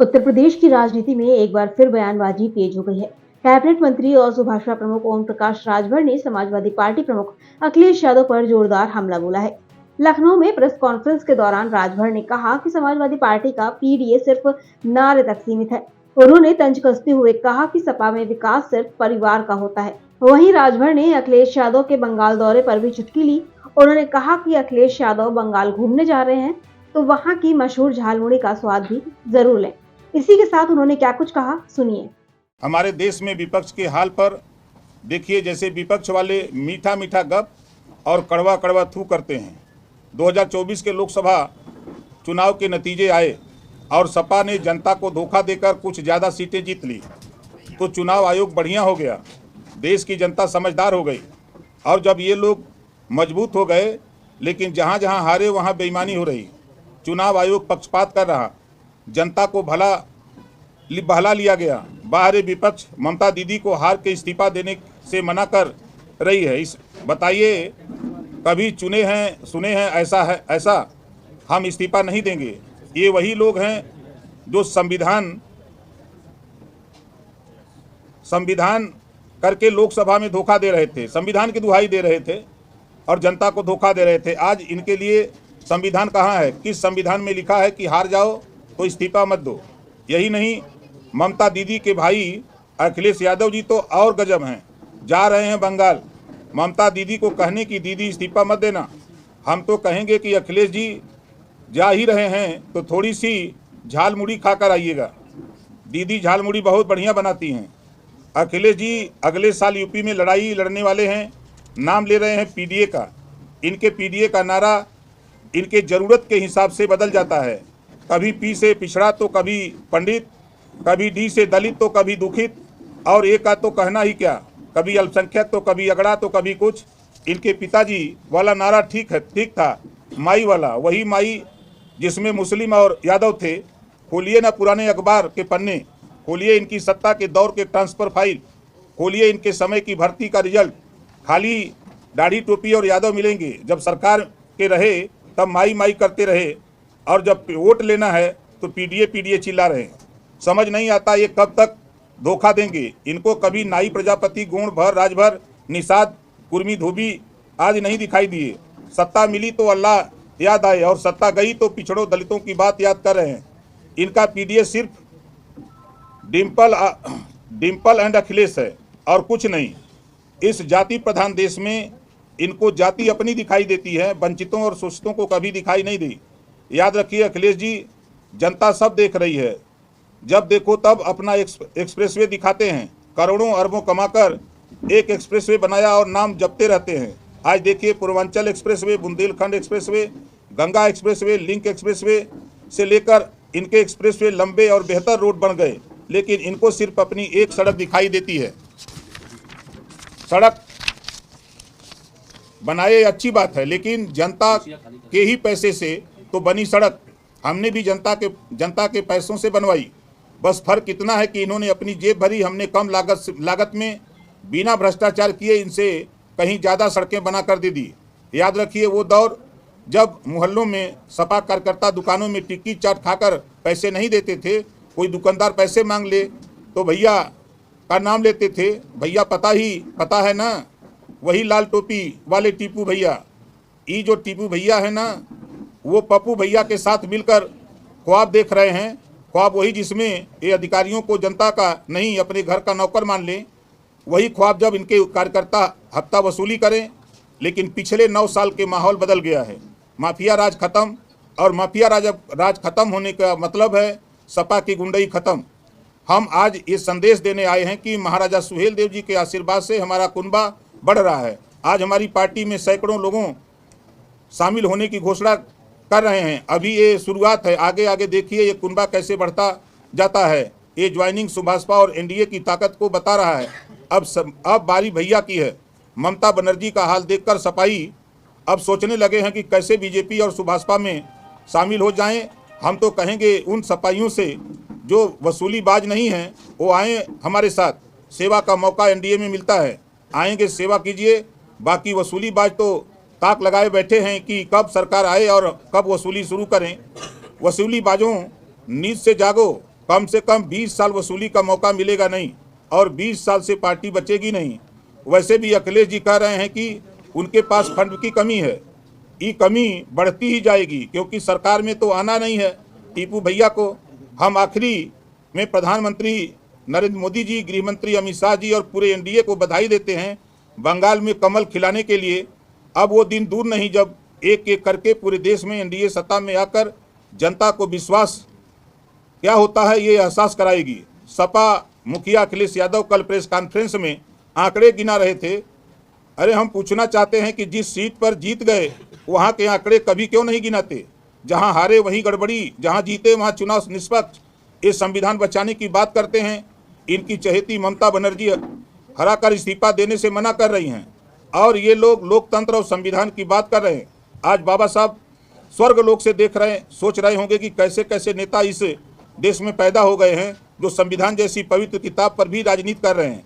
उत्तर प्रदेश की राजनीति में एक बार फिर बयानबाजी तेज हो गई है। कैबिनेट मंत्री और सुभाषपा प्रमुख ओम प्रकाश राजभर ने समाजवादी पार्टी प्रमुख अखिलेश यादव पर जोरदार हमला बोला है। लखनऊ में प्रेस कॉन्फ्रेंस के दौरान राजभर ने कहा कि समाजवादी पार्टी का पीडीए सिर्फ नारे तक सीमित है। उन्होंने तंज कसते हुए कहा कि सपा में विकास सिर्फ परिवार का होता है। वहीं राजभर ने अखिलेश यादव के बंगाल दौरे पर भी चुटकी ली। उन्होंने कहा कि अखिलेश यादव बंगाल घूमने जा रहे हैं तो वहां की मशहूर झालमुड़ी का स्वाद भी जरूर लें। इसी के साथ उन्होंने क्या कुछ कहा, सुनिए। हमारे देश में विपक्ष के हाल पर देखिए, जैसे विपक्ष वाले मीठा मीठा गप और कड़वा कड़वा थू करते हैं। 2024 के लोकसभा चुनाव के नतीजे आए और सपा ने जनता को धोखा देकर कुछ ज़्यादा सीटें जीत ली, तो चुनाव आयोग बढ़िया हो गया, देश की जनता समझदार हो गई। और जब ये लोग मजबूत हो गए, लेकिन जहाँ जहाँ हारे वहाँ बेईमानी हो रही, चुनाव आयोग पक्षपात कर रहा, जनता को बहला लिया गया। बाहरी विपक्ष ममता दीदी को हार के इस्तीफा देने से मना कर रही है। इस बताइए, कभी चुने हैं सुने हैं ऐसा हम इस्तीफा नहीं देंगे। ये वही लोग हैं जो संविधान करके लोकसभा में धोखा दे रहे थे, संविधान की दुहाई दे रहे थे और जनता को धोखा दे रहे थे। आज इनके लिए संविधान कहाँ है? किस संविधान में लिखा है कि हार जाओ तो इस्तीफा मत दो? यही नहीं, ममता दीदी के भाई अखिलेश यादव जी तो और गजब हैं, जा रहे हैं बंगाल। ममता दीदी को कहने की दीदी इस्तीफा मत देना, हम तो कहेंगे कि अखिलेश जी जा ही रहे हैं तो थोड़ी सी झालमुड़ी खाकर आइएगा। दीदी झालमुड़ी बहुत बढ़िया बनाती हैं। अखिलेश जी अगले साल यूपी में लड़ाई लड़ने वाले हैं, नाम ले रहे हैं पीडीए का। इनके पीडीए का नारा इनके ज़रूरत के हिसाब से बदल जाता है, कभी पी से पिछड़ा तो कभी पंडित, कभी डी से दलित तो कभी दुखित, और एक का तो कहना ही क्या, कभी अल्पसंख्यक तो कभी अगड़ा तो कभी कुछ। इनके पिताजी वाला नारा ठीक था, माई वाला, वही माई जिसमें मुस्लिम और यादव थे। खोलिए ना पुराने अखबार के पन्ने, खोलिए इनकी सत्ता के दौर के ट्रांसफ़र फाइल, खोलिए इनके समय की भर्ती का रिजल्ट, खाली दाढ़ी टोपी और यादव मिलेंगे। जब सरकार के रहे तब माई माई करते रहे, और जब वोट लेना है तो पीडीए चिल्ला रहे हैं। समझ नहीं आता ये कब तक धोखा देंगे। इनको कभी नाई प्रजापति, गुण भर, राजभर, निषाद, कुर्मी, धोबी आज नहीं दिखाई दिए। सत्ता मिली तो अल्लाह याद आए और सत्ता गई तो पिछड़ों दलितों की बात याद कर रहे हैं। इनका पीडीए सिर्फ डिम्पल एंड अखिलेश है और कुछ नहीं। इस जाति प्रधान देश में इनको जाति अपनी दिखाई देती है, वंचितों और शोषितों को कभी दिखाई नहीं दी। याद रखिए अखिलेश जी, जनता सब देख रही है, जब देखो तब अपना एक्सप्रेसवे दिखाते हैं। करोड़ों अरबों कमाकर एक एक्सप्रेसवे बनाया और नाम जपते रहते हैं। आज देखिए, Purvanchal expressway, Bundelkhand expressway, Ganga expressway, link expressway से लेकर इनके एक्सप्रेसवे लंबे और बेहतर रोड बन गए, लेकिन इनको सिर्फ अपनी एक सड़क दिखाई देती है। सड़क बनाए अच्छी बात है, लेकिन जनता के ही पैसे से तो बनी सड़क। हमने भी जनता के पैसों से बनवाई। बस फर्क इतना है कि इन्होंने अपनी जेब भरी, हमने कम लागत में बिना भ्रष्टाचार किए इनसे कहीं ज़्यादा सड़कें बना कर दे दी। याद रखिए वो दौर जब मोहल्लों में सपा कार्यकर्ता दुकानों में टिक्की चाट खाकर पैसे नहीं देते थे। कोई दुकानदार पैसे मांग ले तो भैया का नाम लेते थे, भैया पता है ना, वही लाल टोपी वाले टीपू भैया। ये जो टीपू भैया है ना, वो पप्पू भैया के साथ मिलकर ख्वाब देख रहे हैं। ख्वाब वही जिसमें ये अधिकारियों को जनता का नहीं अपने घर का नौकर मान लें। वही ख्वाब जब इनके कार्यकर्ता हफ्ता वसूली करें। लेकिन पिछले 9 साल के माहौल बदल गया है। माफिया राज खत्म, और माफिया राज खत्म होने का मतलब है सपा की गुंडई खत्म। हम आज ये संदेश देने आए हैं कि महाराजा सुहेल देव जी के आशीर्वाद से हमारा कुनबा बढ़ रहा है। आज हमारी पार्टी में सैकड़ों लोगों शामिल होने की घोषणा कर रहे हैं। अभी ये शुरुआत है, आगे आगे देखिए ये कुनबा कैसे बढ़ता जाता है। ये ज्वाइनिंग सुभाषपा और एनडीए की ताकत को बता रहा है। अब बारी भैया की है। ममता बनर्जी का हाल देखकर सपाई अब सोचने लगे हैं कि कैसे बीजेपी और सुभाषपा में शामिल हो जाएं। हम तो कहेंगे उन सपाइयों से जो वसूलीबाज नहीं हैं, वो आएँ हमारे साथ। सेवा का मौका एनडीए में मिलता है, आएंगे सेवा कीजिए। बाकी वसूलीबाज तो ताक लगाए बैठे हैं कि कब सरकार आए और कब वसूली शुरू करें। वसूलीबाजों नींद से जागो, कम से कम 20 साल वसूली का मौका मिलेगा नहीं और 20 साल से पार्टी बचेगी नहीं। वैसे भी अखिलेश जी कह रहे हैं कि उनके पास फंड की कमी है। ये कमी बढ़ती ही जाएगी क्योंकि सरकार में तो आना नहीं है टीपू भैया को। हम आखिरी में प्रधानमंत्री नरेंद्र मोदी जी, गृह मंत्री अमित शाह जी और पूरे एनडीए को बधाई देते हैं बंगाल में कमल खिलाने के लिए। अब वो दिन दूर नहीं जब एक एक करके पूरे देश में एनडीए सत्ता में आकर जनता को विश्वास क्या होता है ये एहसास कराएगी। सपा मुखिया अखिलेश यादव कल प्रेस कॉन्फ्रेंस में आंकड़े गिना रहे थे। अरे हम पूछना चाहते हैं कि जिस सीट पर जीत गए वहाँ के आंकड़े कभी क्यों नहीं गिनाते? जहाँ हारे वहीं गड़बड़ी, जहाँ जीते वहाँ चुनाव निष्पक्ष। ये संविधान बचाने की बात करते हैं। इनकी चहेती ममता बनर्जी हराकर इस्तीफा देने से मना कर रही हैं और ये लोग लोकतंत्र और संविधान की बात कर रहे हैं। आज बाबा साहब स्वर्ग लोक से देख रहे हैं, सोच रहे होंगे कि कैसे कैसे नेता इस देश में पैदा हो गए हैं जो संविधान जैसी पवित्र किताब पर भी राजनीति कर रहे हैं।